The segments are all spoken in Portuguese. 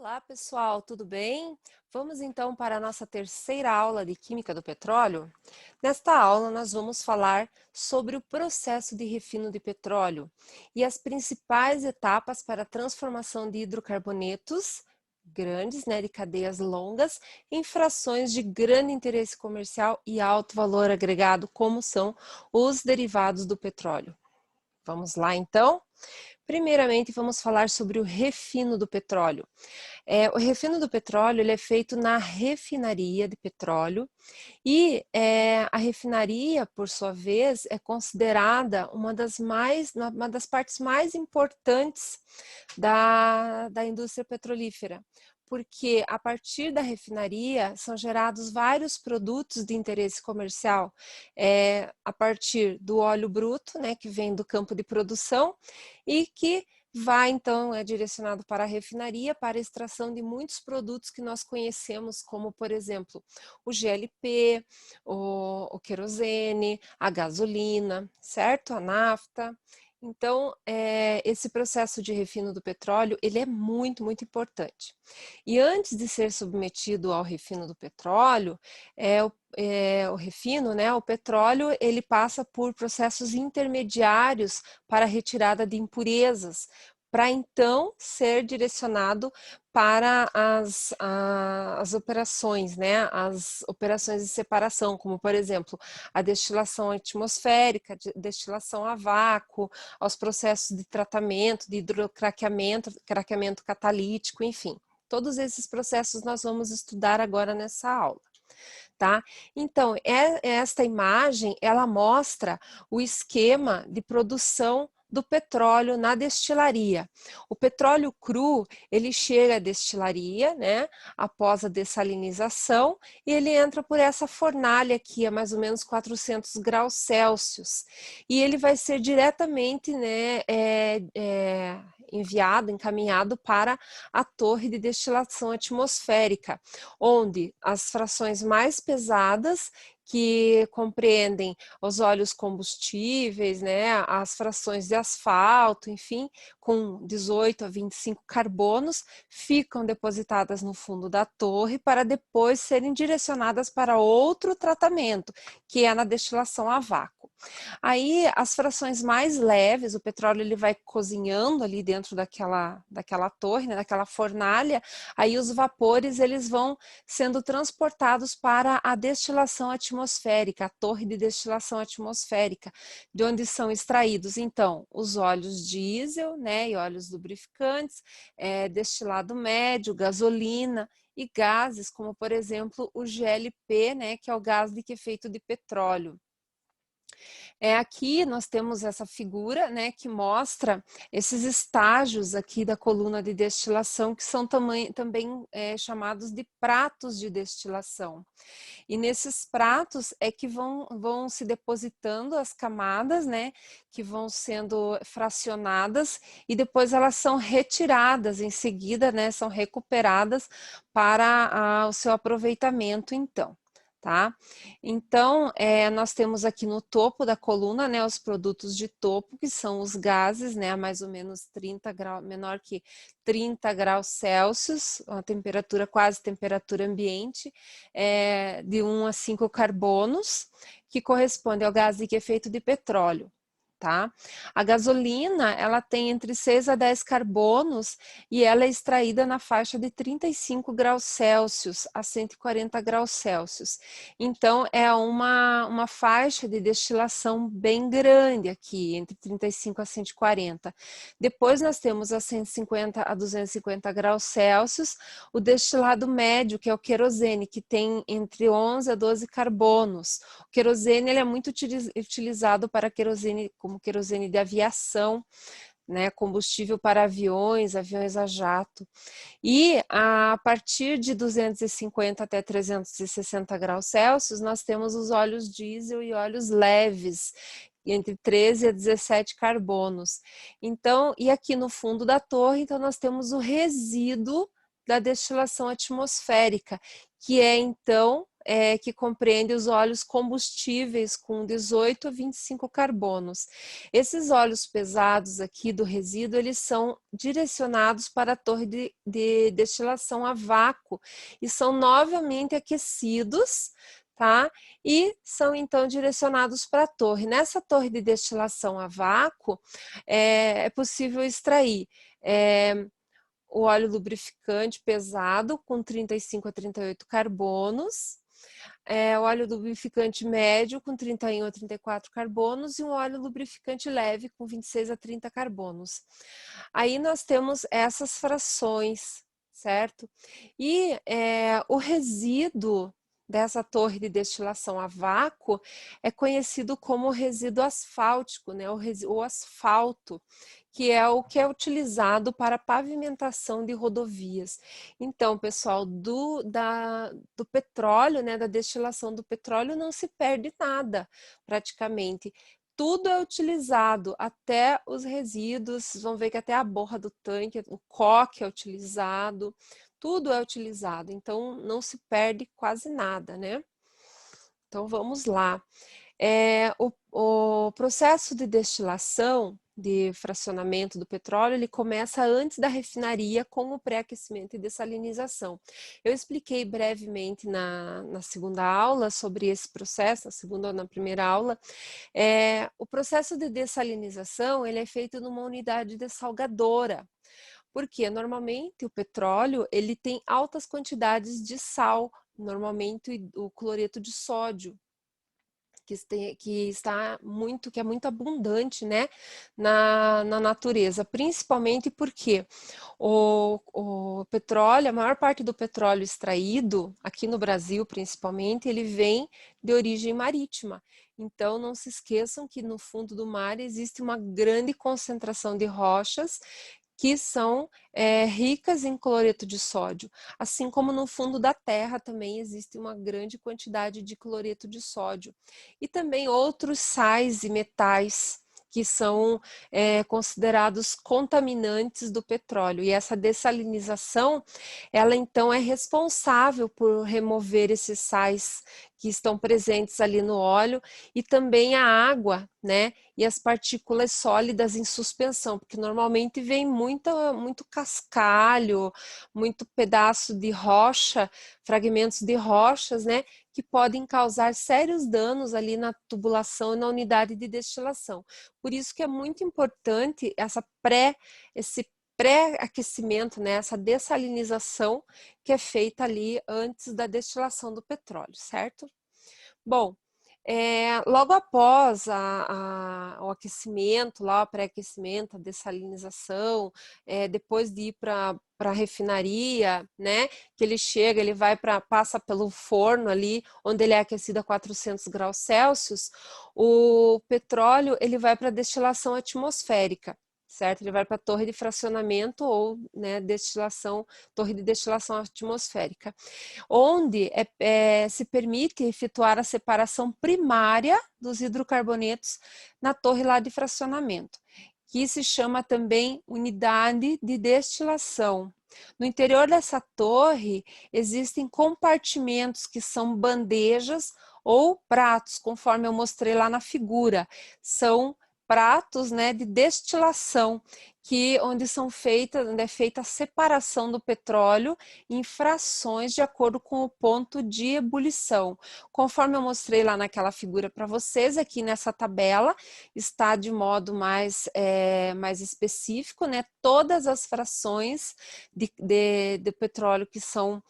Olá, pessoal, tudo bem? Vamos então para a nossa terceira aula de Química do Petróleo. Nesta aula, nós vamos falar sobre o processo de refino de petróleo e as principais etapas para a transformação de hidrocarbonetos grandes, de cadeias longas, em frações de grande interesse comercial e alto valor agregado, como são os derivados do petróleo. Vamos lá, então? Primeiramente, vamos falar sobre o refino do petróleo. O refino do petróleo ele é feito na refinaria de petróleo e a refinaria, por sua vez, é considerada uma das partes mais importantes da indústria petrolífera, porque a partir da refinaria são gerados vários produtos de interesse comercial, a partir do óleo bruto, que vem do campo de produção e que então, é direcionado para a refinaria, para a extração de muitos produtos que nós conhecemos, como, por exemplo, o GLP, o querosene, a gasolina, certo? A nafta. Então, esse processo de refino do petróleo, ele é muito, muito importante. E antes de ser submetido ao refino do petróleo, o refino, o petróleo, ele passa por processos intermediários para a retirada de impurezas, para então ser direcionado para as operações, as operações de separação, como por exemplo, a destilação atmosférica, destilação a vácuo, aos processos de tratamento, de hidrocraqueamento, craqueamento catalítico, enfim. Todos esses processos nós vamos estudar agora nessa aula. Tá? Então, esta imagem, ela mostra o esquema de produção do petróleo na destilaria. O petróleo cru, ele chega à destilaria, após a dessalinização, e ele entra por essa fornalha aqui, a mais ou menos 400 graus Celsius, e ele vai ser diretamente, encaminhado para a torre de destilação atmosférica, onde as frações mais pesadas, que compreendem os óleos combustíveis, as frações de asfalto, enfim, com 18 a 25 carbonos, ficam depositadas no fundo da torre para depois serem direcionadas para outro tratamento, que é na destilação a vácuo. Aí, as frações mais leves, o petróleo ele vai cozinhando ali dentro daquela torre, daquela fornalha, aí os vapores eles vão sendo transportados para a destilação atmosférica, a torre de destilação atmosférica, de onde são extraídos, então, os óleos diesel, e óleos lubrificantes, destilado médio, gasolina, e gases, como por exemplo o GLP, que é o gás de efeito de petróleo. Aqui nós temos essa figura, que mostra esses estágios aqui da coluna de destilação, que são também chamados de pratos de destilação. E nesses pratos é que vão se depositando as camadas, que vão sendo fracionadas e depois elas são retiradas em seguida, são recuperadas para o seu aproveitamento, então. Tá? Então, nós temos aqui no topo da coluna, os produtos de topo, que são os gases, a mais ou menos 30 graus, menor que 30 graus Celsius, uma temperatura quase temperatura ambiente, de 1 a 5 carbonos, que corresponde ao gás de efeito de petróleo. Tá? A gasolina, ela tem entre 6 a 10 carbonos e ela é extraída na faixa de 35 graus Celsius a 140 graus Celsius. Então, é uma faixa de destilação bem grande aqui, entre 35 a 140. Depois nós temos a 150 a 250 graus Celsius, o destilado médio, que é o querosene, que tem entre 11 a 12 carbonos. O querosene ele é muito utilizado para como querosene de aviação, combustível para aviões a jato. E a partir de 250 até 360 graus Celsius, nós temos os óleos diesel e óleos leves, entre 13 a 17 carbonos. Então, e aqui no fundo da torre, então nós temos o resíduo da destilação atmosférica, que é então que compreende os óleos combustíveis com 18 a 25 carbonos. Esses óleos pesados aqui do resíduo, eles são direcionados para a torre de destilação a vácuo e são novamente aquecidos, tá? E são então direcionados para a torre. Nessa torre de destilação a vácuo, é possível extrair o óleo lubrificante pesado com 35 a 38 carbonos, o óleo lubrificante médio com 31 a 34 carbonos e um óleo lubrificante leve com 26 a 30 carbonos. Aí nós temos essas frações, certo? E o resíduo dessa torre de destilação a vácuo é conhecido como resíduo asfáltico, né? O asfalto, que é o que é utilizado para pavimentação de rodovias. Então, pessoal, do petróleo, né, da destilação do petróleo, não se perde nada, praticamente. Tudo é utilizado, até os resíduos, vocês vão ver que até a borra do tanque, o coque é utilizado, tudo é utilizado, então não se perde quase nada, né? Então vamos lá. O processo de destilação, de fracionamento do petróleo, ele começa antes da refinaria com o pré-aquecimento e dessalinização. Eu expliquei brevemente na segunda aula sobre esse processo, na segunda ou na primeira aula. O processo de dessalinização, ele é feito numa unidade dessalgadora, porque normalmente o petróleo, ele tem altas quantidades de sal, normalmente o cloreto de sódio, que é muito abundante, né, na natureza, principalmente porque o petróleo, a maior parte do petróleo extraído, aqui no Brasil principalmente, ele vem de origem marítima. Então, não se esqueçam que no fundo do mar existe uma grande concentração de rochas que são ricas em cloreto de sódio, assim como no fundo da terra também existe uma grande quantidade de cloreto de sódio. E também outros sais e metais que são considerados contaminantes do petróleo. E essa dessalinização, ela então é responsável por remover esses sais que estão presentes ali no óleo e também a água, né? E as partículas sólidas em suspensão, porque normalmente vem muito cascalho, muito pedaço de rocha, fragmentos de rochas, né? Que podem causar sérios danos ali na tubulação e na unidade de destilação. Por isso que é muito importante esse pré-aquecimento, né? Essa dessalinização que é feita ali antes da destilação do petróleo, certo? Bom, logo após o aquecimento, lá, o pré-aquecimento, a dessalinização, depois de ir para a refinaria, né, que ele chega, ele passa pelo forno ali, onde ele é aquecido a 400 graus Celsius, o petróleo ele vai para a destilação atmosférica, certo? Ele vai para a torre de fracionamento ou, né, torre de destilação atmosférica, onde se permite efetuar a separação primária dos hidrocarbonetos na torre lá de fracionamento, que se chama também unidade de destilação. No interior dessa torre existem compartimentos que são bandejas ou pratos, conforme eu mostrei lá na figura. São pratos, né, de destilação, onde é feita a separação do petróleo em frações de acordo com o ponto de ebulição. Conforme eu mostrei lá naquela figura para vocês, aqui nessa tabela está de modo mais específico, né, todas as frações de petróleo que são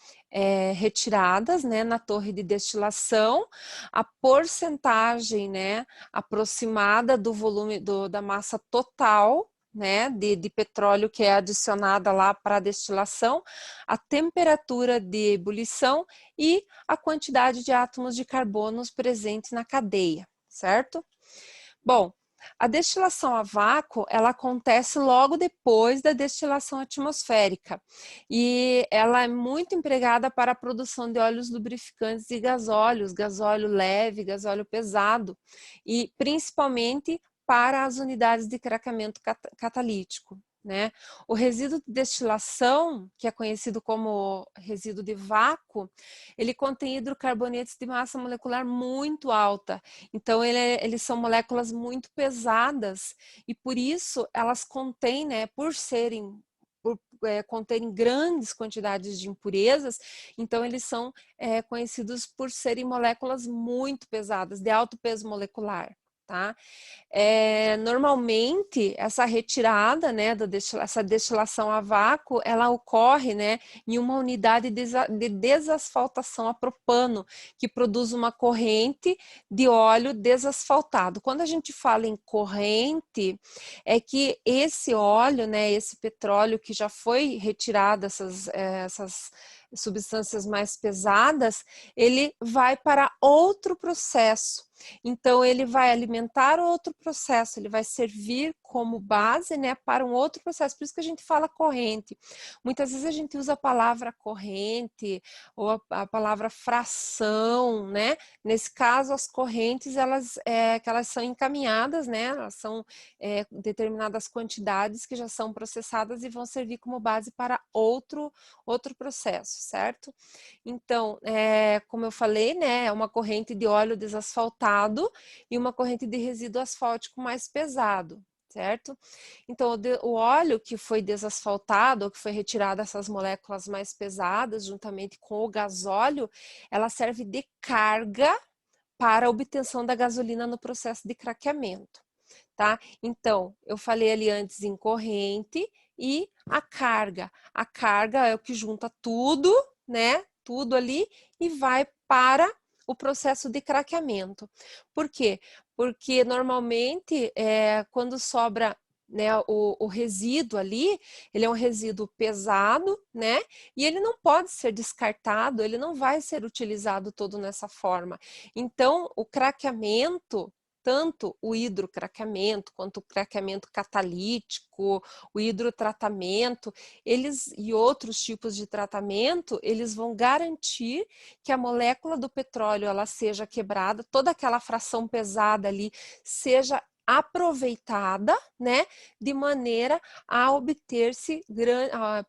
retiradas, né, na torre de destilação, a porcentagem, né, aproximada do volume da massa total, né, de petróleo que é adicionada lá para a destilação, a temperatura de ebulição e a quantidade de átomos de carbono presentes na cadeia, certo? Bom, a destilação a vácuo, ela acontece logo depois da destilação atmosférica e ela é muito empregada para a produção de óleos lubrificantes e gasóleos, gasóleo leve, gasóleo pesado e principalmente para as unidades de craqueamento catalítico, né? O resíduo de destilação, que é conhecido como resíduo de vácuo, ele contém hidrocarbonetos de massa molecular muito alta. Então, eles são moléculas muito pesadas e por isso elas contêm, né, conterem grandes quantidades de impurezas, então eles são conhecidos por serem moléculas muito pesadas, de alto peso molecular. Tá? Normalmente essa retirada, né, essa destilação a vácuo, ela ocorre, né, em uma unidade de desasfaltação a propano, que produz uma corrente de óleo desasfaltado. Quando a gente fala em corrente, é que esse óleo, né, esse petróleo que já foi retirado, essas substâncias mais pesadas, ele vai para outro processo. Então, ele vai alimentar outro processo, ele vai servir como base, né, para um outro processo. Por isso que a gente fala corrente. Muitas vezes a gente usa a palavra corrente ou a palavra fração, né? Nesse caso, as correntes, que elas são encaminhadas, né? Elas são determinadas quantidades que já são processadas e vão servir como base para outro processo, certo? Então, como eu falei, né, é uma corrente de óleo desasfaltado e uma corrente de resíduo asfáltico mais pesado, certo? Então, o óleo que foi desasfaltado, ou que foi retirado essas moléculas mais pesadas, juntamente com o gasóleo, ela serve de carga para a obtenção da gasolina no processo de craqueamento, tá? Então, eu falei ali antes em corrente e a carga. A carga é o que junta tudo, né? Tudo ali e vai para o processo de craqueamento. Por quê? Porque normalmente quando sobra, né, o resíduo ali, ele é um resíduo pesado, né? E ele não pode ser descartado, ele não vai ser utilizado todo nessa forma. Então, o craqueamento, tanto o hidrocraqueamento quanto o craqueamento catalítico, o hidrotratamento, eles e outros tipos de tratamento, eles vão garantir que a molécula do petróleo ela seja quebrada, toda aquela fração pesada ali seja aproveitada, né, de maneira a obter-se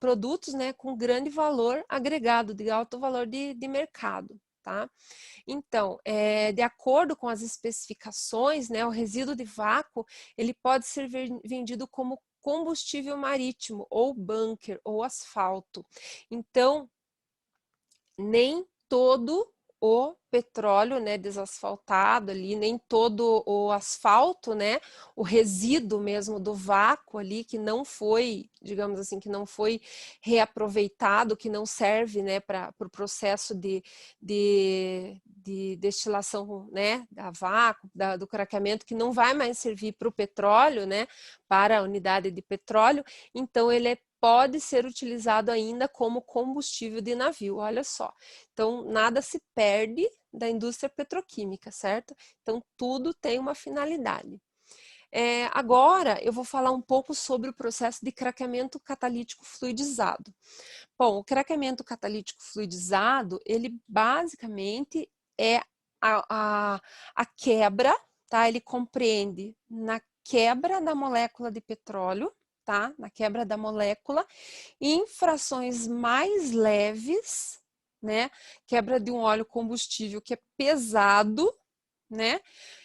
produtos, né, com grande valor agregado, de alto valor de mercado, tá? Então, de acordo com as especificações, né, o resíduo de vácuo, ele pode ser vendido como combustível marítimo, ou bunker, ou asfalto. Então, nem todo o petróleo, né, desasfaltado ali, nem todo o asfalto, né, o resíduo mesmo do vácuo ali, que não foi, digamos assim, que não foi reaproveitado, que não serve, né, para o processo de destilação, né, da vácuo, do craqueamento, que não vai mais servir para o petróleo, né, para a unidade de petróleo, então ele pode ser utilizado ainda como combustível de navio, olha só. Então, nada se perde da indústria petroquímica, certo? Então, tudo tem uma finalidade. Agora, eu vou falar um pouco sobre o processo de craqueamento catalítico fluidizado. Bom, o craqueamento catalítico fluidizado, ele basicamente é a quebra, tá? Ele compreende na quebra da molécula de petróleo, tá? Na quebra da molécula, em frações mais leves, né? Quebra de um óleo combustível que é pesado, né?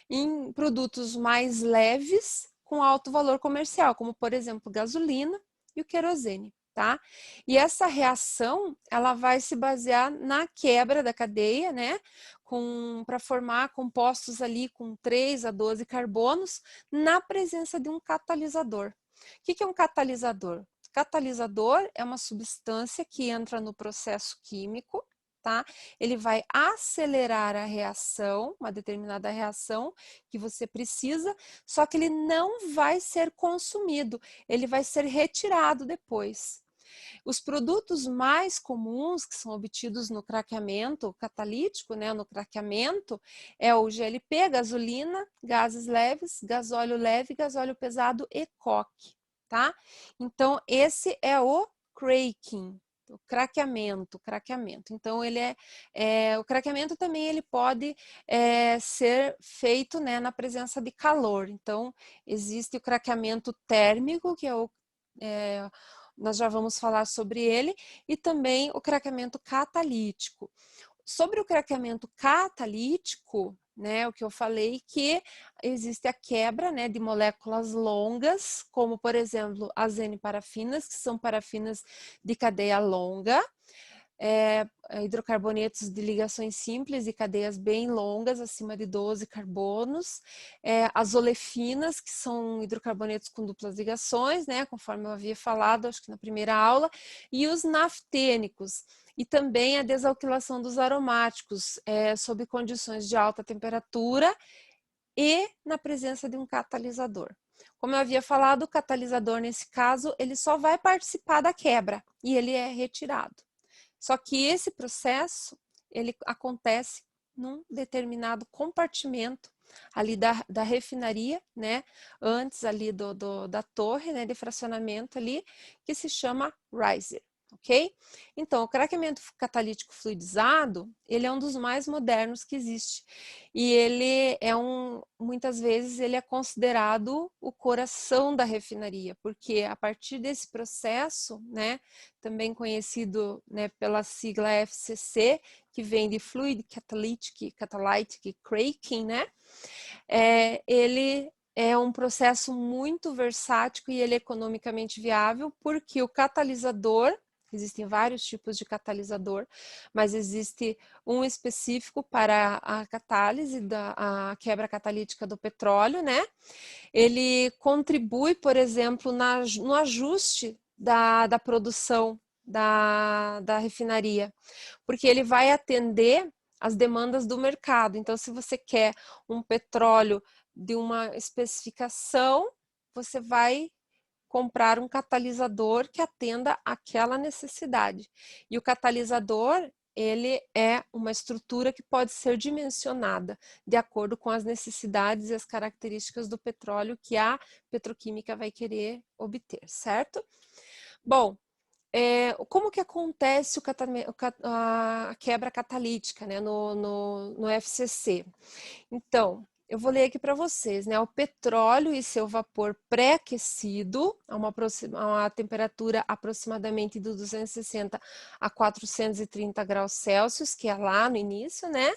Em produtos mais leves com alto valor comercial, como por exemplo gasolina e o querosene, tá? E essa reação, ela vai se basear na quebra da cadeia, né? Para formar compostos ali com 3 a 12 carbonos na presença de um catalisador. O que é um catalisador? Catalisador é uma substância que entra no processo químico, tá? Ele vai acelerar a reação, uma determinada reação que você precisa, só que ele não vai ser consumido, ele vai ser retirado depois. Os produtos mais comuns que são obtidos no craqueamento catalítico, né, no craqueamento, é o GLP, gasolina, gases leves, gasóleo leve, gasóleo pesado e coque, tá? Então, esse é o cracking, o craqueamento. Então, ele o craqueamento também ele pode ser feito, né, na presença de calor. Então, existe o craqueamento térmico, que é o nós já vamos falar sobre ele, e também o craqueamento catalítico. Sobre o craqueamento catalítico, né, o que eu falei, que existe a quebra, né, de moléculas longas, como por exemplo as N-parafinas, que são parafinas de cadeia longa, hidrocarbonetos de ligações simples e cadeias bem longas, acima de 12 carbonos, as olefinas, que são hidrocarbonetos com duplas ligações, né, conforme eu havia falado, acho que na primeira aula, e os naftênicos, e também a desalquilação dos aromáticos, sob condições de alta temperatura e na presença de um catalisador. Como eu havia falado, o catalisador, nesse caso, ele só vai participar da quebra e ele é retirado. Só que esse processo, ele acontece num determinado compartimento ali da refinaria, né? Antes ali da torre, né, de fracionamento ali, que se chama riser. Ok? Então, o craqueamento catalítico fluidizado, ele é um dos mais modernos que existe. E ele é muitas vezes, ele é considerado o coração da refinaria, porque a partir desse processo, né, também conhecido, né, pela sigla FCC, que vem de Fluid Catalytic Cracking, né, ele é um processo muito versátil e ele é economicamente viável, porque o catalisador, existem vários tipos de catalisador, mas existe um específico para a catálise, a quebra catalítica do petróleo, né? Ele contribui, por exemplo, no ajuste da produção da refinaria, porque ele vai atender as demandas do mercado. Então, se você quer um petróleo de uma especificação, você vai comprar um catalisador que atenda aquela necessidade. E o catalisador, ele é uma estrutura que pode ser dimensionada de acordo com as necessidades e as características do petróleo que a petroquímica vai querer obter, certo? Bom, como que acontece a quebra catalítica, né, no FCC? Então, eu vou ler aqui para vocês, né? O petróleo e seu vapor pré-aquecido a uma temperatura aproximadamente de 260 a 430 graus Celsius, que é lá no início, né?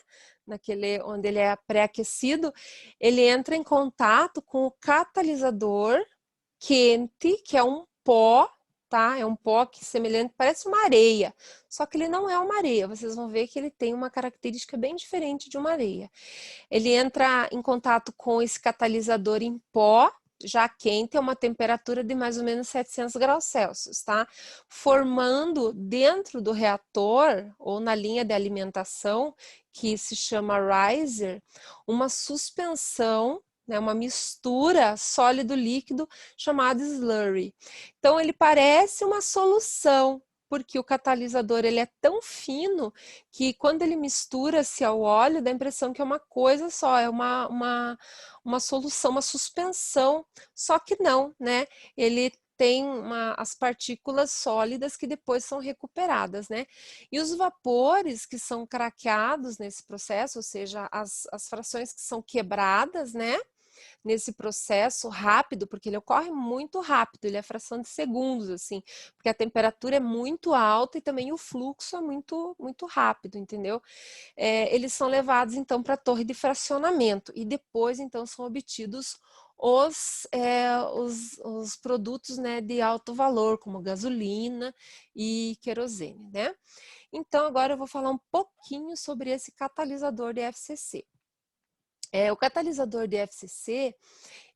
Onde ele é pré-aquecido, ele entra em contato com o catalisador quente, que é um pó, tá? É um pó que semelhante, parece uma areia, só que ele não é uma areia. Vocês vão ver que ele tem uma característica bem diferente de uma areia. Ele entra em contato com esse catalisador em pó, já quente, a uma temperatura de mais ou menos 700 graus Celsius, tá? Formando dentro do reator ou na linha de alimentação, que se chama riser, uma suspensão, né, uma mistura sólido-líquido chamada slurry. Então, ele parece uma solução, porque o catalisador ele é tão fino que quando ele mistura-se ao óleo, dá a impressão que é uma coisa só, é uma solução, uma suspensão, só que não, né? Ele tem as partículas sólidas que depois são recuperadas, né? E os vapores que são craqueados nesse processo, ou seja, as frações que são quebradas, né? Nesse processo rápido, porque ele ocorre muito rápido, ele é fração de segundos, assim, porque a temperatura é muito alta e também o fluxo é muito rápido, entendeu? Eles são levados, então, para a torre de fracionamento e depois, então, são obtidos os produtos, né, de alto valor, como gasolina e querosene, né? Então, agora eu vou falar um pouquinho sobre esse catalisador de FCC. O catalisador de FCC,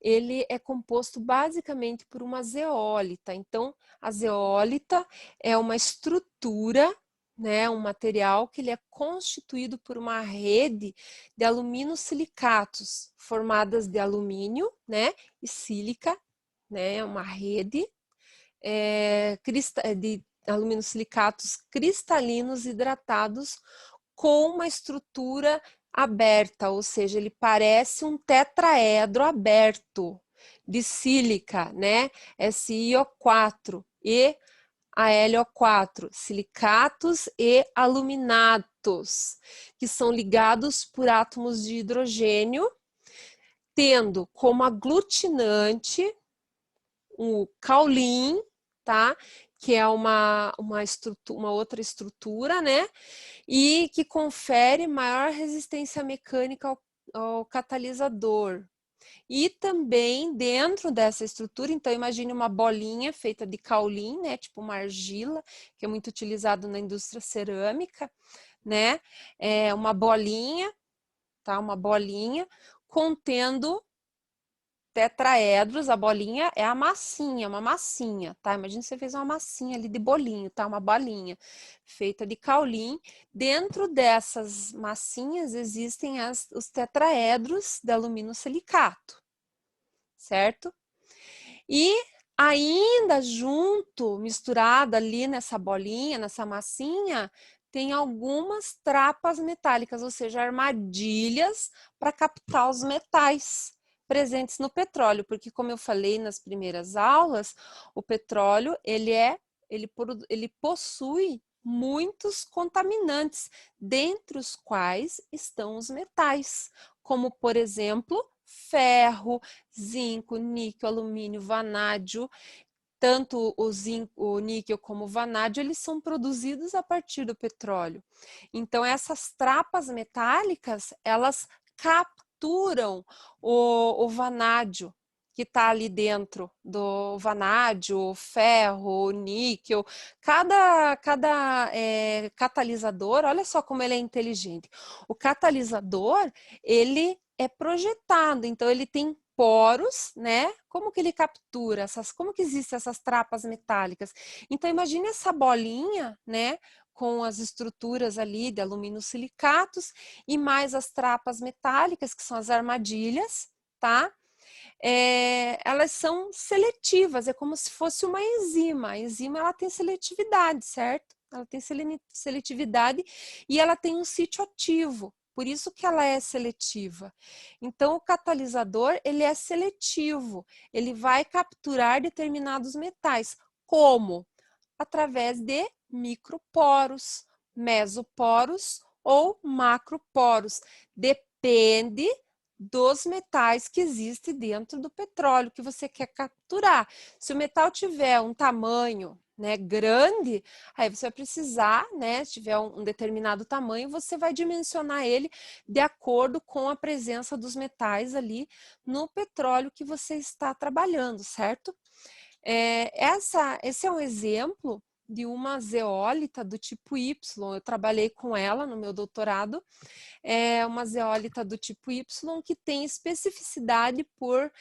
ele é composto basicamente por uma zeólita. Então, a zeólita é uma estrutura, né, um material que ele é constituído por uma rede de aluminosilicatos, formadas de alumínio, né, e sílica, né, uma rede de aluminosilicatos cristalinos hidratados com uma estrutura aberta, ou seja, ele parece um tetraedro aberto de sílica, né? SiO4 e AlO4, silicatos e aluminatos, que são ligados por átomos de hidrogênio, tendo como aglutinante o caulin tá? Que é uma outra estrutura, né? E que confere maior resistência mecânica ao catalisador. E também dentro dessa estrutura, então imagine uma bolinha feita de caulim, né, tipo uma argila, que é muito utilizado na indústria cerâmica, né? É uma bolinha, tá? Uma bolinha contendo tetraedros. A bolinha é a massinha, uma massinha, tá? Imagina você fez uma massinha ali de bolinho, tá? Uma bolinha feita de caulim. Dentro dessas massinhas existem os tetraedros de alumínio silicato, certo? E ainda junto, misturada ali nessa bolinha, nessa massinha, tem algumas trapas metálicas, ou seja, armadilhas para captar os metais presentes no petróleo, porque como eu falei nas primeiras aulas, o petróleo ele possui muitos contaminantes, dentre os quais estão os metais, como por exemplo, ferro, zinco, níquel, alumínio, vanádio. Tanto o zinco, o níquel como o vanádio, eles são produzidos a partir do petróleo. Então, essas trapas metálicas, elas capturam o vanádio que está ali dentro do vanádio, o ferro, o níquel. Cada catalisador, olha só como ele é inteligente. O catalisador, ele é projetado, então ele tem poros, né? Como que ele captura como que existem essas trapas metálicas? Então imagine essa bolinha, né? Com as estruturas ali de alumínio silicatos e mais as trapas metálicas, que são as armadilhas, tá? Elas são seletivas, é como se fosse uma enzima. A enzima ela tem seletividade, certo? Ela tem seletividade e ela tem um sítio ativo. Por isso que ela é seletiva. Então, o catalisador, ele é seletivo. Ele vai capturar determinados metais. Como? Através de microporos, mesoporos ou macroporos. Depende dos metais que existem dentro do petróleo que você quer capturar. Se o metal tiver um tamanho, né, grande, aí você vai precisar, né, se tiver um determinado tamanho, você vai dimensionar ele de acordo com a presença dos metais ali no petróleo que você está trabalhando, certo? Esse é um exemplo de uma zeólita do tipo Y. Eu trabalhei com ela no meu doutorado. É uma zeólita do tipo Y que tem especificidade por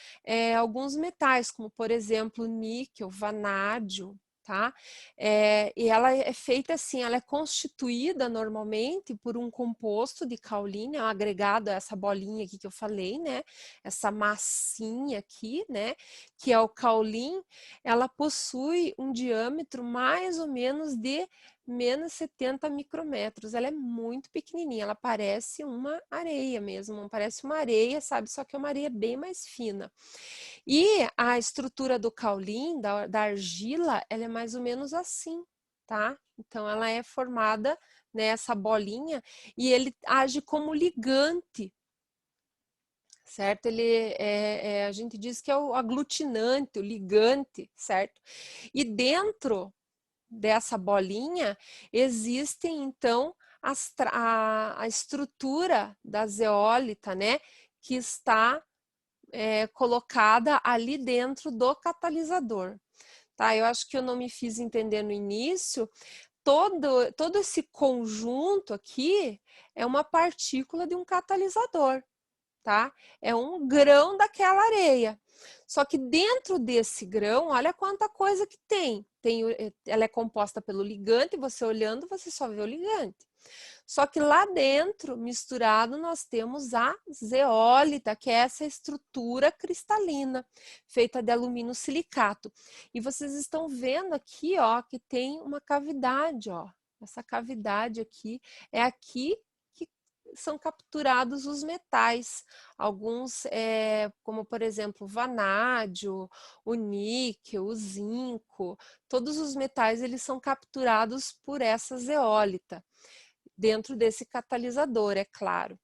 alguns metais, como por exemplo níquel, vanádio, tá? E ela é feita assim, ela é constituída normalmente por um composto de caolina, um agregado a essa bolinha aqui que eu falei, né? Essa massinha aqui, né? Que é o caolin. Ela possui um diâmetro mais ou menos de menos 70 micrômetros. Ela é muito pequenininha, ela parece uma areia mesmo, parece uma areia, sabe? Só que é uma areia bem mais fina. E a estrutura do caulim, da argila, ela é mais ou menos assim, tá? Então, ela é formada nessa bolinha e ele age como ligante, certo? A gente diz que é o aglutinante, o ligante, certo? E dentro dessa bolinha existem então a estrutura da zeólita, né? Que está colocada ali dentro do catalisador. Tá? Eu acho que eu não me fiz entender no início. Todo esse conjunto aqui é uma partícula de um catalisador, tá? É um grão daquela areia. Só que dentro desse grão, olha quanta coisa que tem. Ela é composta pelo ligante, você olhando, você só vê o ligante. Só que lá dentro, misturado, nós temos a zeólita, que é essa estrutura cristalina, feita de alumínio silicato. E vocês estão vendo aqui, ó, que tem uma cavidade, ó. Essa cavidade aqui é aqui que são capturados os metais. Alguns, como por exemplo, o vanádio, o níquel, o zinco, todos os metais eles são capturados por essa zeólita dentro desse catalisador, é claro.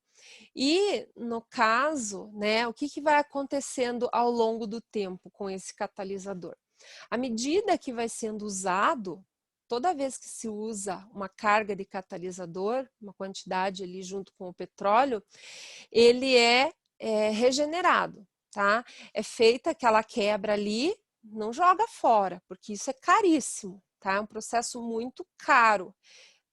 E no caso, né, o que vai acontecendo ao longo do tempo com esse catalisador? À medida que vai sendo usado, toda vez que se usa uma carga de catalisador, uma quantidade ali junto com o petróleo, ele é regenerado, tá? É feita aquela quebra ali, não joga fora, porque isso é caríssimo, tá? É um processo muito caro,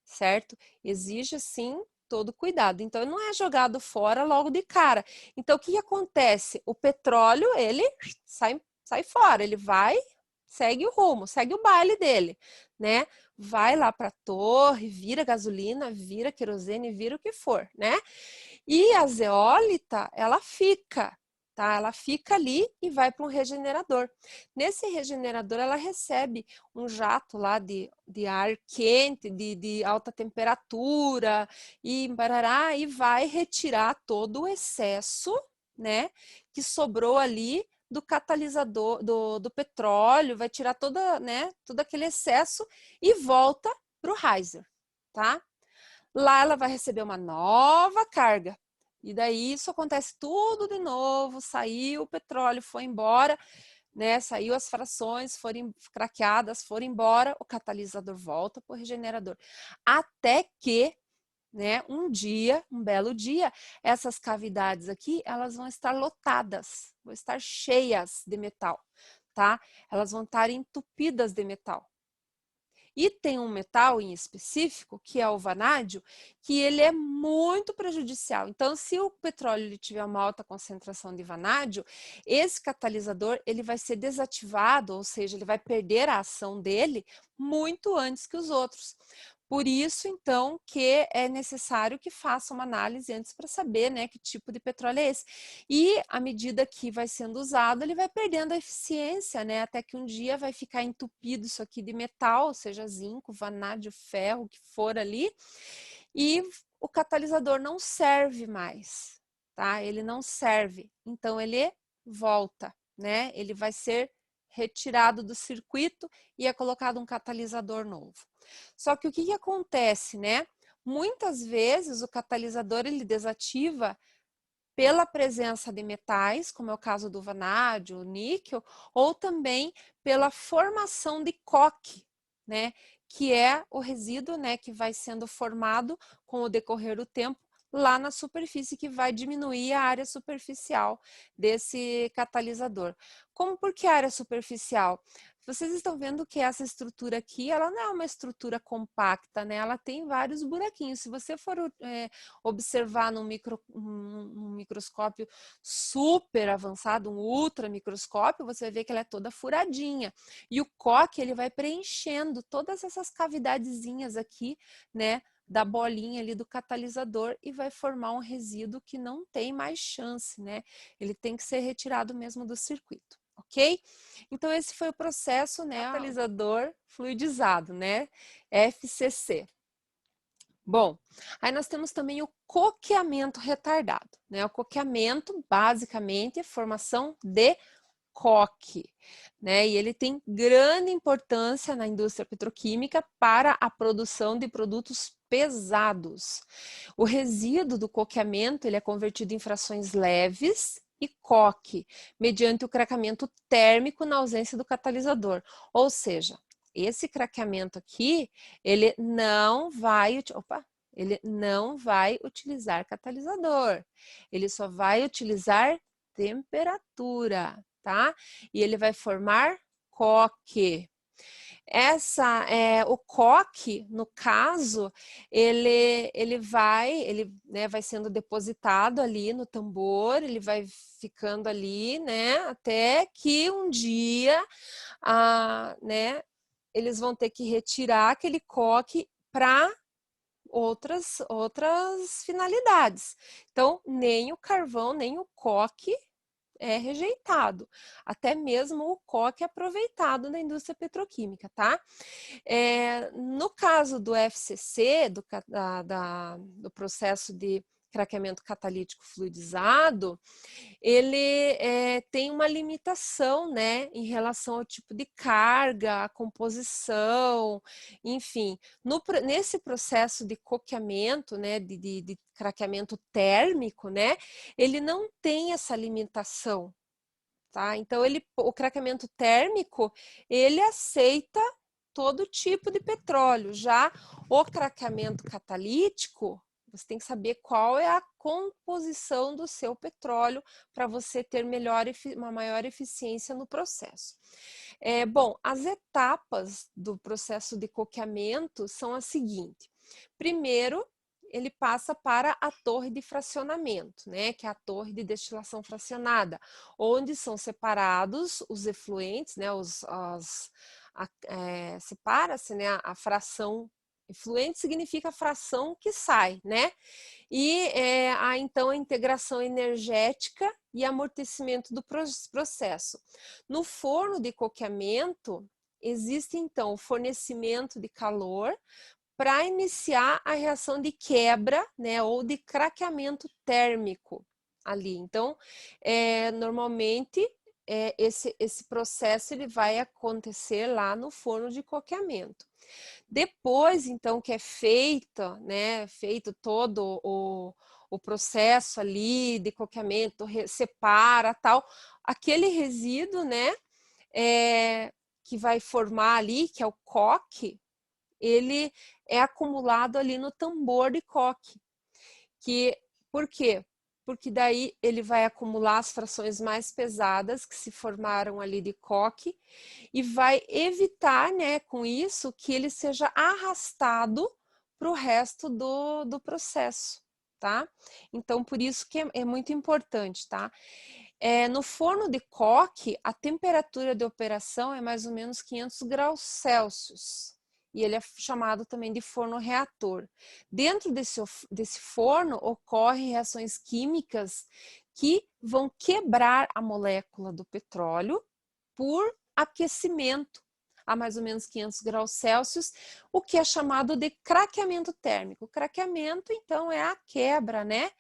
certo? Exige, sim, todo cuidado. Então, não é jogado fora logo de cara. Então, o que acontece? O petróleo, ele sai fora, ele vai, segue o rumo, segue o baile dele, né? Vai lá para a torre, vira gasolina, vira querosene, vira o que for, né? E a zeólita, ela fica, tá? Ela fica ali e vai para um regenerador. Nesse regenerador, ela recebe um jato lá de ar quente, de alta temperatura, e barará, e vai retirar todo o excesso, né, que sobrou ali do catalisador, do petróleo, vai tirar toda, né, todo aquele excesso e volta para o riser, tá? Lá ela vai receber uma nova carga. E daí isso acontece tudo de novo, saiu o petróleo, foi embora, né? Saiu as frações, foram craqueadas, foram embora, o catalisador volta para o regenerador. Até que, né, um belo dia, essas cavidades aqui, elas vão estar lotadas, vão estar cheias de metal, tá? Elas vão estar entupidas de metal. E tem um metal em específico, que é o vanádio, que ele é muito prejudicial. Então, se o petróleo ele tiver uma alta concentração de vanádio, esse catalisador ele vai ser desativado, ou seja, ele vai perder a ação dele muito antes que os outros. Por isso, então, que é necessário que faça uma análise antes para saber, né, que tipo de petróleo é esse. E à medida que vai sendo usado, ele vai perdendo a eficiência, né, até que um dia vai ficar entupido isso aqui de metal, seja zinco, vanádio, ferro, o que for ali, e o catalisador não serve mais, tá? Ele não serve, então ele volta, né? Ele vai ser retirado do circuito e é colocado um catalisador novo. Só que o que acontece, né? Muitas vezes o catalisador ele desativa pela presença de metais, como é o caso do vanádio, o níquel, ou também pela formação de coque, né? Que é o resíduo, né, que vai sendo formado com o decorrer do tempo lá na superfície, que vai diminuir a área superficial desse catalisador. Como por que área superficial? Vocês estão vendo que essa estrutura aqui, ela não é uma estrutura compacta, né? Ela tem vários buraquinhos. Se você for observar num microscópio super avançado, um ultra microscópio, você vai ver que ela é toda furadinha. E o coque, ele vai preenchendo todas essas cavidadezinhas aqui, né, da bolinha ali do catalisador e vai formar um resíduo que não tem mais chance, né? Ele tem que ser retirado mesmo do circuito, ok? Então esse foi o processo, né, catalisador fluidizado, né, FCC. Bom, aí nós temos também o coqueamento retardado, né? O coqueamento, basicamente, é formação de coque, né? E ele tem grande importância na indústria petroquímica para a produção de produtos pesados. O resíduo do coqueamento, ele é convertido em frações leves e coque, mediante o craqueamento térmico na ausência do catalisador. Ou seja, esse craqueamento aqui, ele não vai, ele não vai utilizar catalisador. Ele só vai utilizar temperatura, tá? E ele vai formar coque. O coque, no caso, né, vai sendo depositado ali no tambor, ele vai ficando ali, né, até que um dia, né, eles vão ter que retirar aquele coque para outras finalidades. Então, nem o carvão, nem o coque é rejeitado. Até mesmo o coque é aproveitado na indústria petroquímica, tá? No caso do FCC, do processo de craqueamento catalítico fluidizado, ele tem uma limitação, né, em relação ao tipo de carga, a composição, enfim. Nesse processo de coqueamento, né, de craqueamento térmico, né, ele não tem essa limitação, tá? Então, o craqueamento térmico, ele aceita todo tipo de petróleo. Já o craqueamento catalítico, você tem que saber qual é a composição do seu petróleo para você ter uma maior eficiência no processo. Bom, as etapas do processo de coqueamento são as seguintes. Primeiro, ele passa para a torre de fracionamento, né, que é a torre de destilação fracionada, onde são separados os efluentes, né, separa-se, né, a fração. Efluente significa a fração que sai, né? E há então a integração energética e amortecimento do processo. No forno de coqueamento, existe então o fornecimento de calor para iniciar a reação de quebra, né, ou de craqueamento térmico ali. Então, normalmente, esse processo ele vai acontecer lá no forno de coqueamento. Depois, então, que é feito, né, feito todo o processo ali de coqueamento, separa tal, aquele resíduo, né, que vai formar ali, que é o coque, ele é acumulado ali no tambor de coque. Por quê? Porque daí ele vai acumular as frações mais pesadas que se formaram ali de coque e vai evitar, né, com isso, que ele seja arrastado para o resto do processo, tá? Então, por isso que é muito importante, tá? No forno de coque, a temperatura de operação é mais ou menos 500 graus Celsius. E ele é chamado também de forno reator. Dentro desse forno ocorrem reações químicas que vão quebrar a molécula do petróleo por aquecimento a mais ou menos 500 graus Celsius, o que é chamado de craqueamento térmico. Craqueamento, então, é a quebra, né?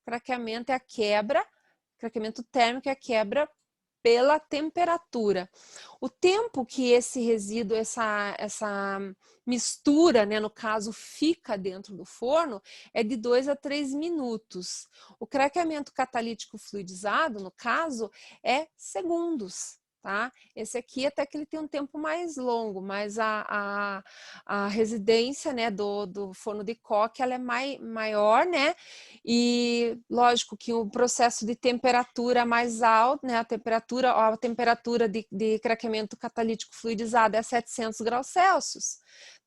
Craqueamento é a quebra, craqueamento térmico é a quebra pela temperatura. O tempo que esse resíduo, essa mistura, né, no caso, fica dentro do forno é de 2 a 3 minutos. O craqueamento catalítico fluidizado, no caso, é segundos. Tá? Esse aqui até que ele tem um tempo mais longo, mas a residência, né, do forno de coque ela é maior, né? E lógico que o processo de temperatura mais alto, né, a temperatura de craqueamento catalítico fluidizado é 700 graus Celsius,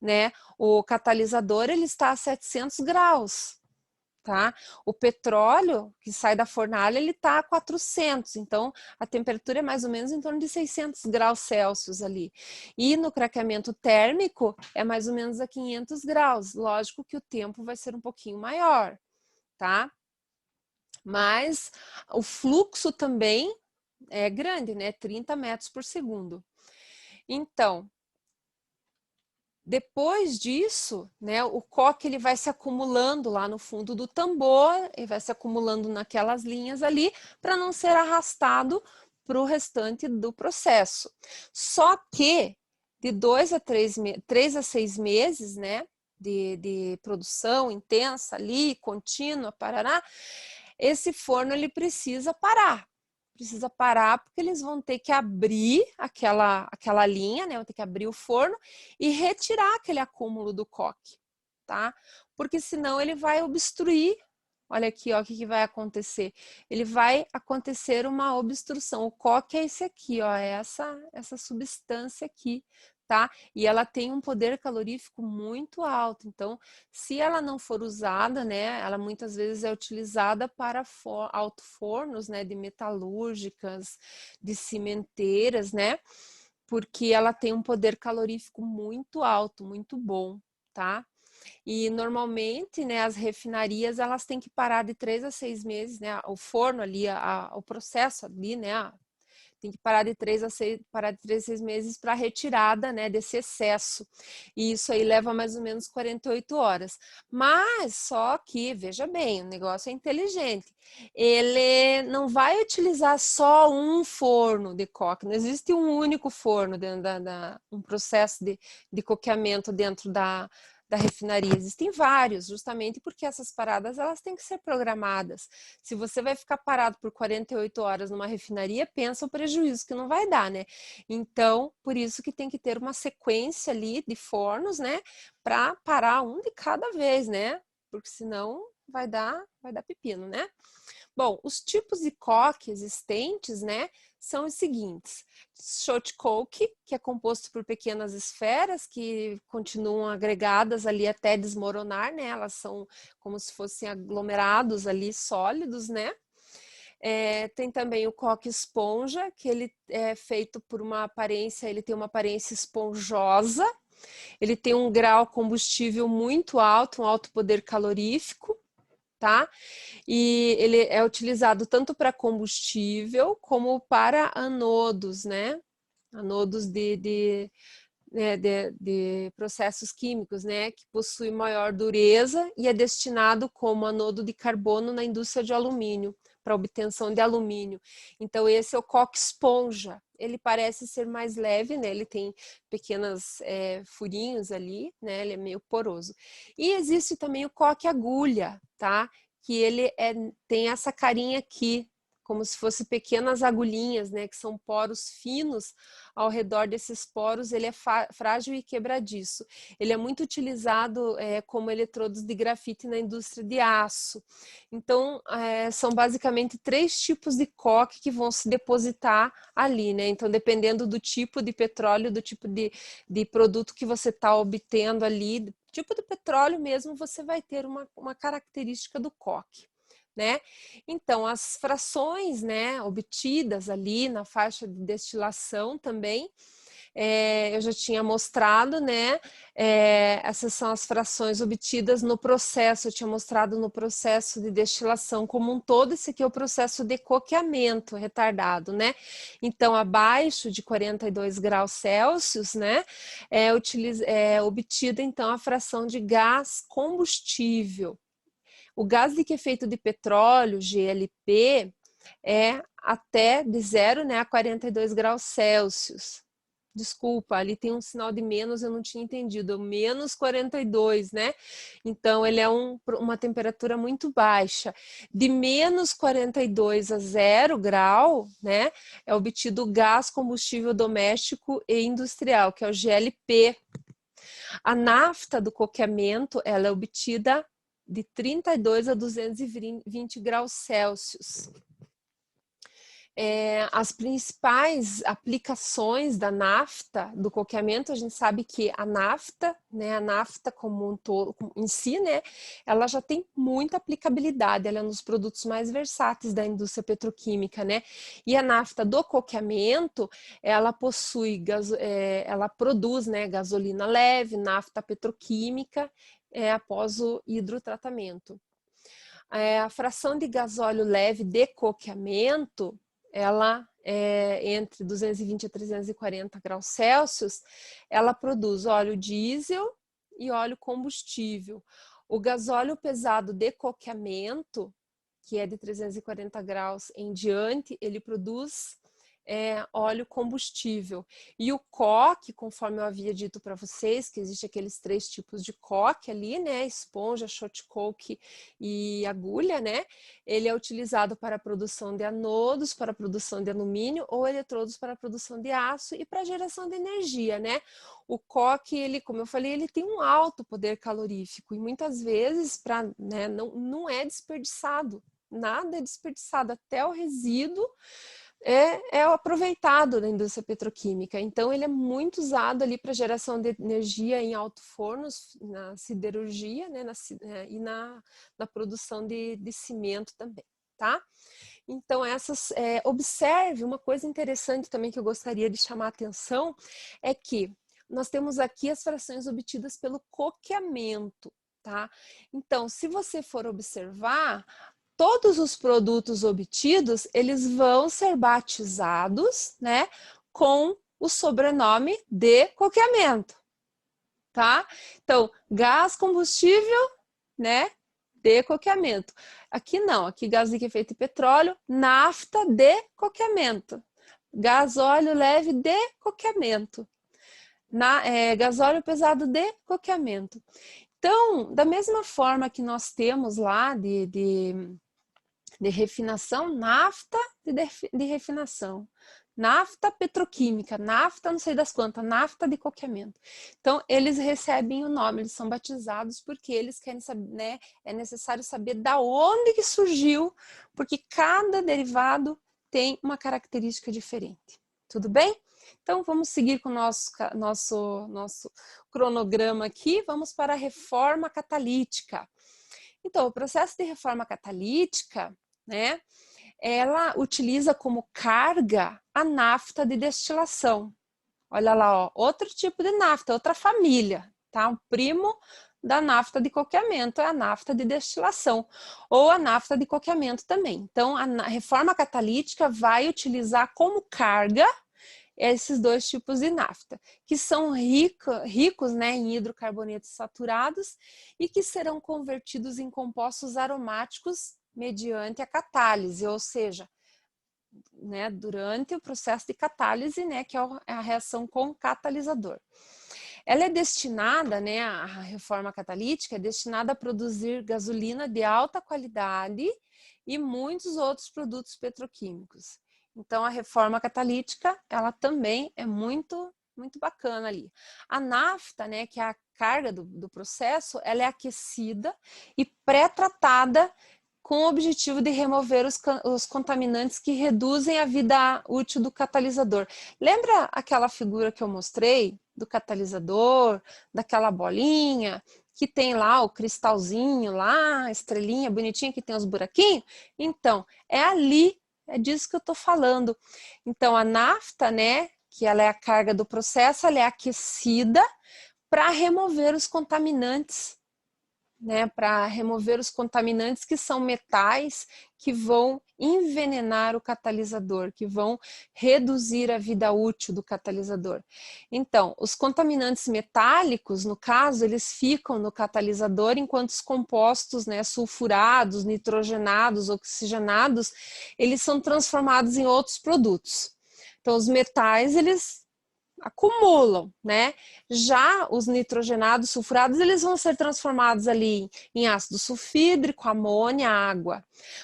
né? O catalisador ele está a 700 graus. Tá? O petróleo que sai da fornalha ele está a 400, então a temperatura é mais ou menos em torno de 600 graus Celsius ali. E no craqueamento térmico é mais ou menos a 500 graus. Lógico que o tempo vai ser um pouquinho maior, tá? Mas o fluxo também é grande, né? 30 metros por segundo. Então, depois disso, né, o coque ele vai se acumulando lá no fundo do tambor, ele vai se acumulando naquelas linhas ali para não ser arrastado para o restante do processo. Só que de 3 a 6 meses, né, de produção intensa ali, contínua, parará, esse forno ele precisa parar. Precisa parar porque eles vão ter que abrir aquela linha, né? Vão ter que abrir o forno e retirar aquele acúmulo do coque, tá? Porque senão ele vai obstruir. Olha aqui, ó, o que vai acontecer? Ele vai acontecer uma obstrução. O coque é esse aqui, ó, é essa substância aqui, tá? E ela tem um poder calorífico muito alto. Então, se ela não for usada, né, ela muitas vezes é utilizada para alto-fornos, né, de metalúrgicas, de cimenteiras, né? Porque ela tem um poder calorífico muito alto, muito bom, tá? E normalmente, né, as refinarias, elas têm que parar de 3 a 6 meses, né, o forno ali, o processo ali, né, tem que parar de 3 a 6 meses para retirada, né, desse excesso. E isso aí leva mais ou menos 48 horas. Mas só que, veja bem, o negócio é inteligente. Ele não vai utilizar só um forno de coque, não existe um único forno dentro um processo de coqueamento dentro da refinaria? Existem vários, justamente porque essas paradas elas têm que ser programadas. Se você vai ficar parado por 48 horas numa refinaria, pensa o prejuízo que não vai dar, né? Então, por isso que tem que ter uma sequência ali de fornos, né? Para parar um de cada vez, né? Porque senão vai dar pepino, né? Bom, os tipos de coque existentes, né, são os seguintes. Shot coke, que é composto por pequenas esferas que continuam agregadas ali até desmoronar, né? Elas são como se fossem aglomerados ali sólidos, né? Tem também o coque esponja, que ele é feito por uma aparência, ele tem uma aparência esponjosa, ele tem um grau combustível muito alto, um alto poder calorífico, tá? E ele é utilizado tanto para combustível como para anodos, né? Anodos de processos químicos, né? Que possui maior dureza e é destinado como anodo de carbono na indústria de alumínio, para obtenção de alumínio. Então, esse é o coque esponja. Ele parece ser mais leve, né? Ele tem pequenos furinhos ali, né? Ele é meio poroso. E existe também o coque agulha, tá? Que ele tem essa carinha aqui, como se fosse pequenas agulhinhas, né? Que são poros finos ao redor desses poros. Ele é frágil e quebradiço. Ele é muito utilizado como eletrodos de grafite na indústria de aço. Então, são basicamente 3 tipos de coque que vão se depositar ali, né? Então, dependendo do tipo de petróleo, do tipo de produto que você está obtendo ali, tipo de petróleo mesmo, você vai ter uma característica do coque, né? Então, as frações, né, obtidas ali na faixa de destilação também, eu já tinha mostrado, né? Essas são as frações obtidas no processo, eu tinha mostrado no processo de destilação como um todo. Esse aqui é o processo de coqueamento retardado, né? Então, abaixo de 42 graus Celsius, né? É obtida, então, a fração de gás combustível. O gás de efeito de petróleo, GLP, é até de 0, né, a 42 graus Celsius. Desculpa, ali tem um sinal de menos, eu não tinha entendido, menos 42, né? Então, ele é uma temperatura muito baixa. De menos 42 a 0 grau, né, é obtido o gás combustível doméstico e industrial, que é o GLP. A nafta do coqueamento, ela é obtida de 32 a 220 graus Celsius. As principais aplicações da nafta, do coqueamento, a gente sabe que a nafta, né, a nafta como um todo, em si, né, ela já tem muita aplicabilidade, ela é um dos produtos mais versáteis da indústria petroquímica, né, e a nafta do coqueamento, ela possui, ela produz, né, gasolina leve, nafta petroquímica, após o hidrotratamento. A fração de gasóleo leve de coqueamento, ela entre 220 a 340 graus Celsius, ela produz óleo diesel e óleo combustível. O gasóleo pesado de coqueamento, que é de 340 graus em diante, ele produz óleo combustível. E o coque, conforme eu havia dito para vocês, que existe aqueles 3 tipos de coque ali, né? Esponja, shot coke e agulha, né? Ele é utilizado para a produção de anodos, para a produção de alumínio ou eletrodos para a produção de aço e para a geração de energia, né? O coque, ele, como eu falei, ele tem um alto poder calorífico e muitas vezes né, não é desperdiçado. Nada é desperdiçado, até o resíduo é aproveitado na indústria petroquímica. Então, ele é muito usado ali para geração de energia em alto fornos, na siderurgia, né, e na produção de cimento também, tá? Então, observe uma coisa interessante também que eu gostaria de chamar a atenção, é que nós temos aqui as frações obtidas pelo coqueamento, tá? Então, se você for observar, todos os produtos obtidos, eles vão ser batizados, né, com o sobrenome de coqueamento, tá? Então, gás combustível, né, de coqueamento. Aqui não, aqui gás de efeito de petróleo, nafta de coqueamento. Gasóleo leve de coqueamento, gasóleo pesado de coqueamento. Então, da mesma forma que nós temos lá de refinação, nafta de refinação, nafta petroquímica, nafta não sei das quantas, nafta de coqueamento. Então, eles recebem o nome, eles são batizados porque eles querem saber, né? É necessário saber da onde que surgiu, porque cada derivado tem uma característica diferente. Tudo bem? Então, vamos seguir com o nosso cronograma aqui. Vamos para a reforma catalítica. Então, o processo de reforma catalítica, né, ela utiliza como carga a nafta de destilação. Olha lá, ó, outro tipo de nafta, outra família, tá? O primo da nafta de coqueamento é a nafta de destilação, ou a nafta de coqueamento também. Então, a reforma catalítica vai utilizar como carga esses dois tipos de nafta, que são ricos, né, em hidrocarbonetos saturados e que serão convertidos em compostos aromáticos mediante a catálise, ou seja, né, durante o processo de catálise, né, que é a reação com catalisador. Ela é destinada, né, a reforma catalítica é destinada a produzir gasolina de alta qualidade e muitos outros produtos petroquímicos. Então, a reforma catalítica, ela também é muito bacana ali. A nafta, né, que é a carga do processo, ela é aquecida e pré-tratada com o objetivo de remover os contaminantes que reduzem a vida útil do catalisador. Lembra aquela figura que eu mostrei do catalisador, daquela bolinha, que tem lá o cristalzinho lá, a estrelinha bonitinha que tem os buraquinhos? Então, é ali, é disso que eu estou falando. Então, a nafta, né, que ela é a carga do processo, ela é aquecida para remover os contaminantes, né, para remover os contaminantes que são metais que vão envenenar o catalisador, que vão reduzir a vida útil do catalisador. Então, os contaminantes metálicos, no caso, eles ficam no catalisador, enquanto os compostos, né, sulfurados, nitrogenados, oxigenados, eles são transformados em outros produtos. Então, os metais, eles acumulam, né? Já os nitrogenados sulfurados, eles vão ser transformados ali em ácido sulfídrico, amônia, água.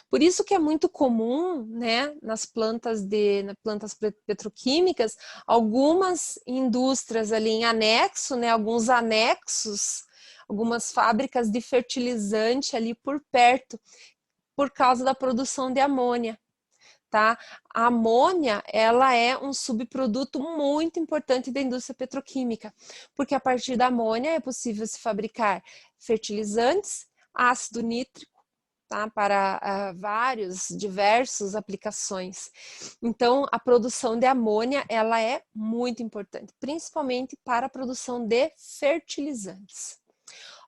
Por isso que é muito comum, né, nas plantas petroquímicas, algumas indústrias ali em anexo, né, alguns anexos, algumas fábricas de fertilizante ali por perto, por causa da produção de amônia. Tá? A amônia, ela é um subproduto muito importante da indústria petroquímica, porque a partir da amônia é possível se fabricar fertilizantes, ácido nítrico, tá? Para diversas aplicações. Então, a produção de amônia, ela é muito importante, principalmente para a produção de fertilizantes.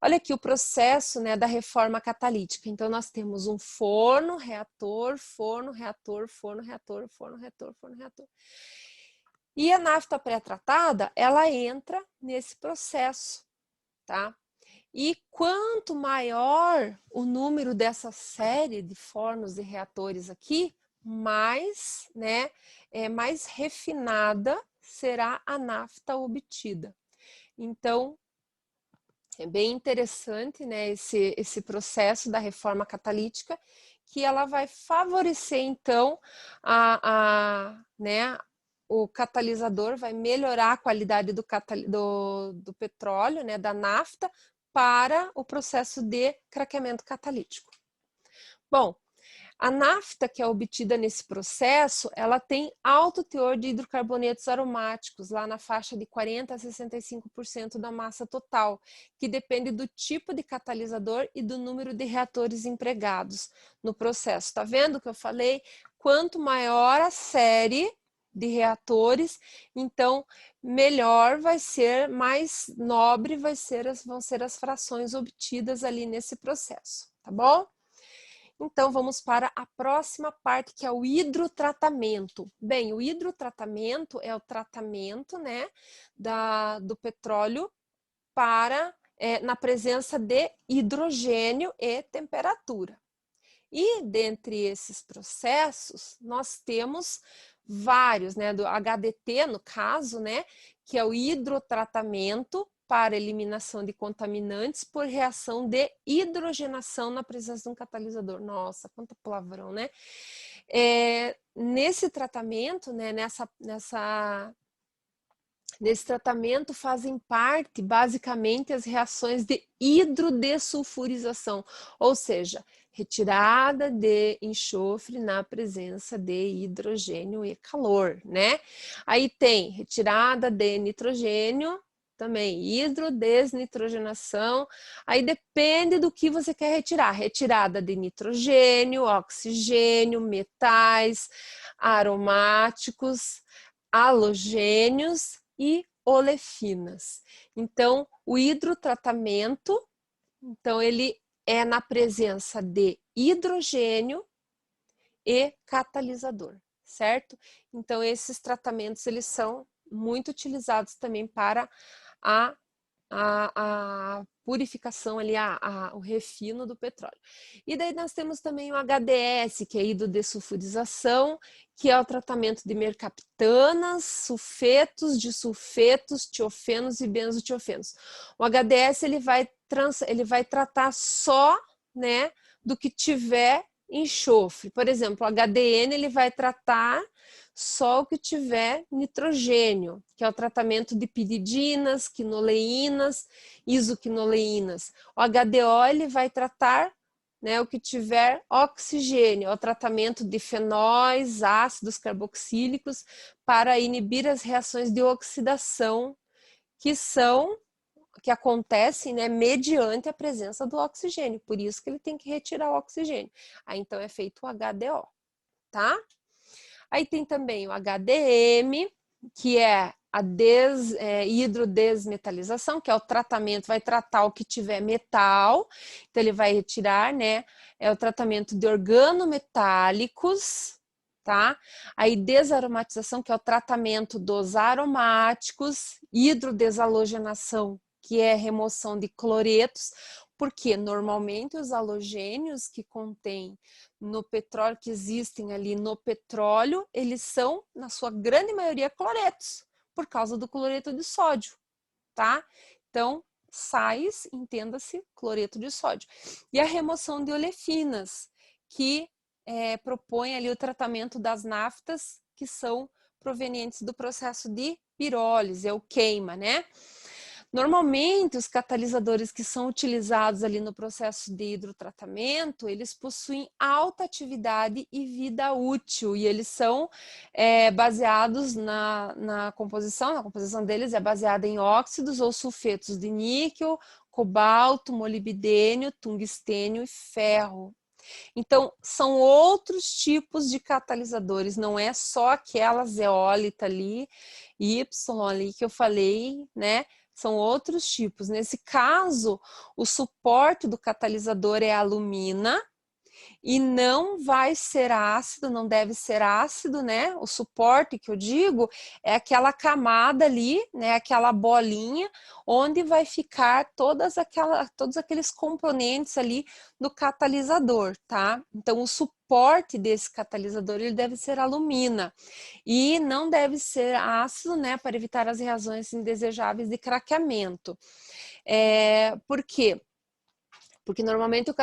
Olha aqui o processo, né, da reforma catalítica. Então, nós temos um forno, reator, forno, reator, forno, reator, forno, reator, forno, reator. E a nafta pré-tratada, ela entra nesse processo, tá? E quanto maior o número dessa série de fornos e reatores aqui, mais, né, mais refinada será a nafta obtida. Então, é bem interessante, né, esse processo da reforma catalítica, que ela vai favorecer, então, né, o catalisador, vai melhorar a qualidade do petróleo, né, da nafta, para o processo de craqueamento catalítico. Bom, a nafta que é obtida nesse processo, ela tem alto teor de hidrocarbonetos aromáticos, lá na faixa de 40% a 65% da massa total, que depende do tipo de catalisador e do número de reatores empregados no processo. Está vendo o que eu falei? Quanto maior a série de reatores, então melhor vai ser, mais nobre vão ser as frações obtidas ali nesse processo, tá bom? Então, vamos para a próxima parte, que é o hidrotratamento. Bem, o hidrotratamento é o tratamento, né, do petróleo na presença de hidrogênio e temperatura. E dentre esses processos, nós temos vários, né, do HDT no caso, né, que é o hidrotratamento para eliminação de contaminantes por reação de hidrogenação na presença de um catalisador. Nossa, quanto palavrão, né? Nesse tratamento, né, nesse tratamento fazem parte, basicamente, as reações de hidrodesulfurização, ou seja, retirada de enxofre na presença de hidrogênio e calor, né? Aí tem retirada de nitrogênio, também hidrodesnitrogenação, aí depende do que você quer retirar, retirada de nitrogênio, oxigênio, metais, aromáticos, halogênios e olefinas. Então, o hidrotratamento, então ele é na presença de hidrogênio e catalisador, certo? Então, esses tratamentos, eles são muito utilizados também para a purificação ali, o refino do petróleo. E daí nós temos também o HDS, que é hidrodesulfurização, que é o tratamento de mercaptanas, sulfetos, disulfetos, tiofenos e benzotiofenos. O HDS ele vai tratar só, né, do que tiver enxofre. Por exemplo, o HDN ele vai tratar só o que tiver nitrogênio, que é o tratamento de piridinas, quinoleínas, isoquinoleínas. O HDO ele vai tratar, né, o que tiver oxigênio, é o tratamento de fenóis, ácidos carboxílicos para inibir as reações de oxidação que acontecem, né, mediante a presença do oxigênio. Por isso que ele tem que retirar o oxigênio. Aí então é feito o HDO, tá? Aí tem também o HDM, que é a hidrodesmetalização, que é o tratamento, vai tratar o que tiver metal, então ele vai retirar, né? É o tratamento de organometálicos, tá? Aí desaromatização, que é o tratamento dos aromáticos, hidrodesalogenação, que é remoção de cloretos, porque normalmente os halogênios que contêm no petróleo, que existem ali no petróleo, eles são, na sua grande maioria, cloretos, por causa do cloreto de sódio, tá? Então, sais, entenda-se, cloreto de sódio. E a remoção de olefinas, que propõe ali o tratamento das naftas que são provenientes do processo de pirólise, é o queima, né? Normalmente, os catalisadores que são utilizados ali no processo de hidrotratamento, eles possuem alta atividade e vida útil, e eles são baseados na composição deles é baseada em óxidos ou sulfetos de níquel, cobalto, molibdênio, tungstênio e ferro. Então, são outros tipos de catalisadores, não é só aquela zeólita ali, Y ali que eu falei, né? São outros tipos. Nesse caso, o suporte do catalisador é a alumina e não vai ser ácido, não deve ser ácido, né? O suporte que eu digo é aquela camada ali, né? Aquela bolinha onde vai ficar todos aqueles componentes ali do catalisador, tá? Então, o suporte desse catalisador ele deve ser alumina e não deve ser ácido, né? Para evitar as reações indesejáveis de craqueamento. Por quê? Porque normalmente o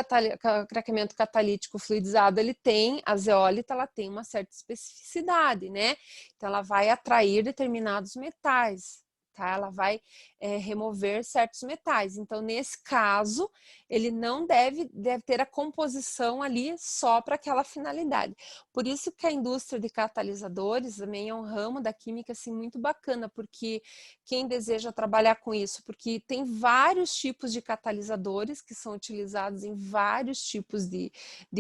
craqueamento catalítico fluidizado, ele tem, a zeólita, ela tem uma certa especificidade, né? Então, ela vai atrair determinados metais, tá? Ela vai remover certos metais. Então, nesse caso, ele não deve ter a composição ali só para aquela finalidade. Por isso que a indústria de catalisadores também é um ramo da química, assim, muito bacana, porque quem deseja trabalhar com isso, porque tem vários tipos de catalisadores que são utilizados em vários tipos de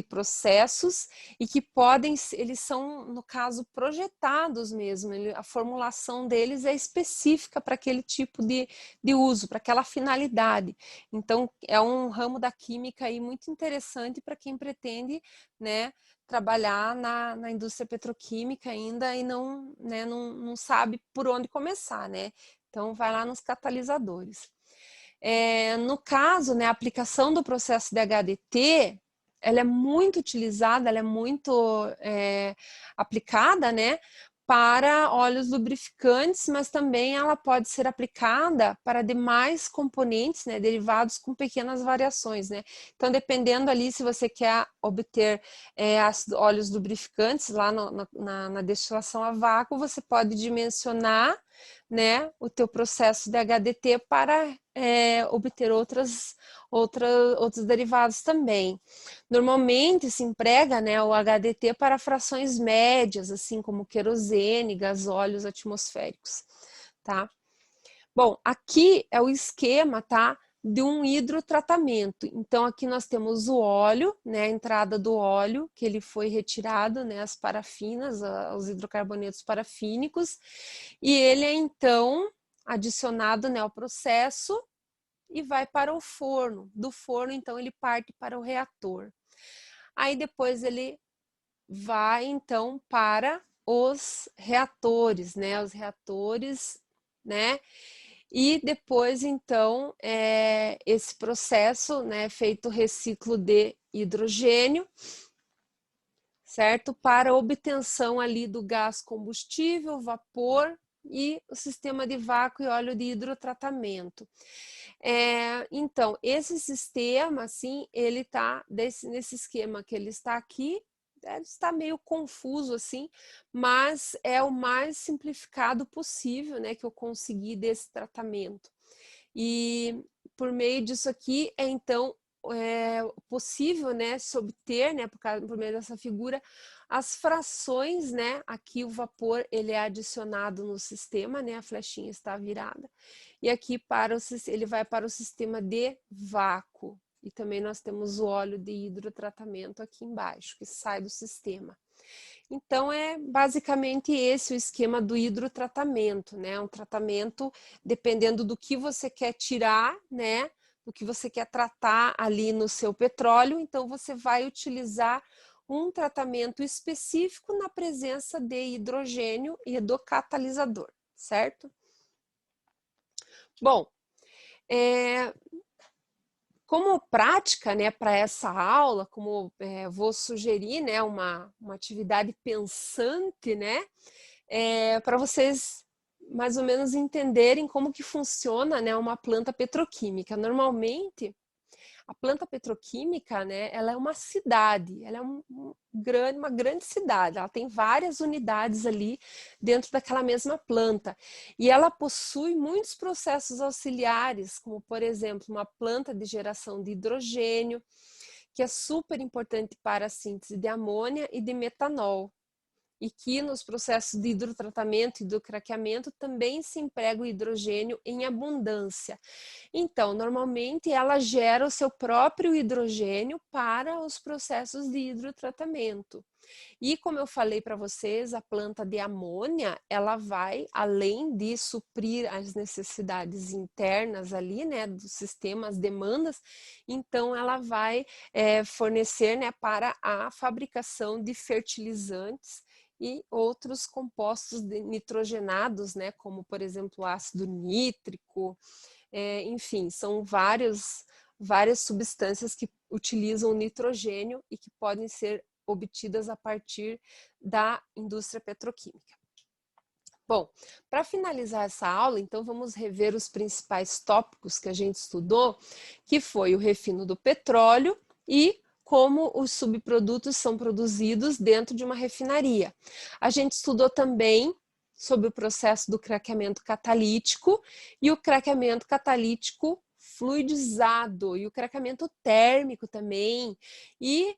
processos e que eles são, no caso, projetados mesmo, a formulação deles é específica para aquele tipo de uso, para aquela finalidade. Então, é um ramo da química aí muito interessante para quem pretende, né, trabalhar na indústria petroquímica ainda e não, né, não sabe por onde começar, né? Então, vai lá nos catalisadores. No caso, né, a aplicação do processo de HDT, ela é muito utilizada, ela é muito aplicada, né, para óleos lubrificantes, mas também ela pode ser aplicada para demais componentes, né, derivados com pequenas variações, né? Então, dependendo ali se você quer obter óleos lubrificantes lá na destilação a vácuo, você pode dimensionar, né, o teu processo de HDT para obter outros derivados também. Normalmente se emprega, né, o HDT para frações médias, assim como querosene, gasóleos atmosféricos, tá? Bom, aqui é o esquema, tá, de um hidrotratamento. Então, aqui nós temos o óleo, né, a entrada do óleo, que ele foi retirado, né, as parafinas, os hidrocarbonetos parafínicos, e ele é, então, adicionado, né, ao processo e vai para o forno. Do forno, então, ele parte para o reator. Aí, depois, ele vai, então, para os reatores, né, e depois, então, esse processo, né, feito reciclo de hidrogênio, certo? Para obtenção ali do gás combustível, vapor e o sistema de vácuo e óleo de hidrotratamento. Então, esse sistema, assim, ele está nesse esquema que ele está aqui, está meio confuso assim, mas é o mais simplificado possível, né, que eu consegui desse tratamento. E por meio disso aqui então possível, né, se obter, né, por meio dessa figura, as frações, né, aqui o vapor ele é adicionado no sistema, né, a flechinha está virada, e aqui ele vai para o sistema de vácuo. E também nós temos o óleo de hidrotratamento aqui embaixo, que sai do sistema. Então, é basicamente esse o esquema do hidrotratamento, né? Um tratamento, dependendo do que você quer tirar, né? Do que você quer tratar ali no seu petróleo, então você vai utilizar um tratamento específico na presença de hidrogênio e do catalisador, certo? Bom, como prática, né, para essa aula, como vou sugerir, né, uma atividade pensante, né, para vocês mais ou menos entenderem como que funciona, né, uma planta petroquímica. Normalmente, a planta petroquímica, né, ela é uma cidade, ela é uma grande cidade, ela tem várias unidades ali dentro daquela mesma planta. E ela possui muitos processos auxiliares, como, por exemplo, uma planta de geração de hidrogênio, que é super importante para a síntese de amônia e de metanol. E que nos processos de hidrotratamento e do craqueamento também se emprega o hidrogênio em abundância. Então, normalmente ela gera o seu próprio hidrogênio para os processos de hidrotratamento. E como eu falei para vocês, a planta de amônia, ela vai, além de suprir as necessidades internas ali, né, do sistema, as demandas, então ela vai fornecer, né, para a fabricação de fertilizantes e outros compostos nitrogenados, né, como por exemplo ácido nítrico, enfim, são várias substâncias que utilizam nitrogênio e que podem ser obtidas a partir da indústria petroquímica. Bom, para finalizar essa aula, então vamos rever os principais tópicos que a gente estudou, que foi o refino do petróleo e como os subprodutos são produzidos dentro de uma refinaria. A gente estudou também sobre o processo do craqueamento catalítico e o craqueamento catalítico fluidizado e o craqueamento térmico também. E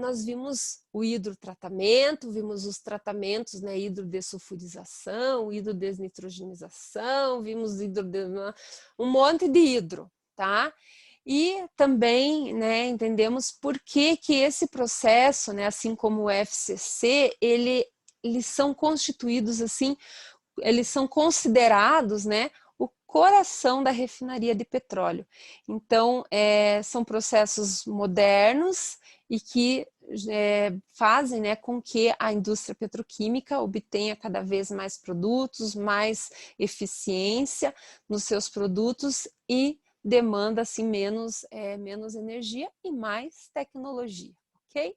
nós vimos o hidrotratamento, vimos os tratamentos, né, hidrodesulfurização, hidrodesnitrogenização, vimos um monte de hidro, tá? E também, né, entendemos por que esse processo, né, assim como o FCC, eles são constituídos assim, eles são considerados, né, o coração da refinaria de petróleo. Então, são processos modernos e que fazem, né, com que a indústria petroquímica obtenha cada vez mais produtos, mais eficiência nos seus produtos e demanda assim menos energia e mais tecnologia, ok?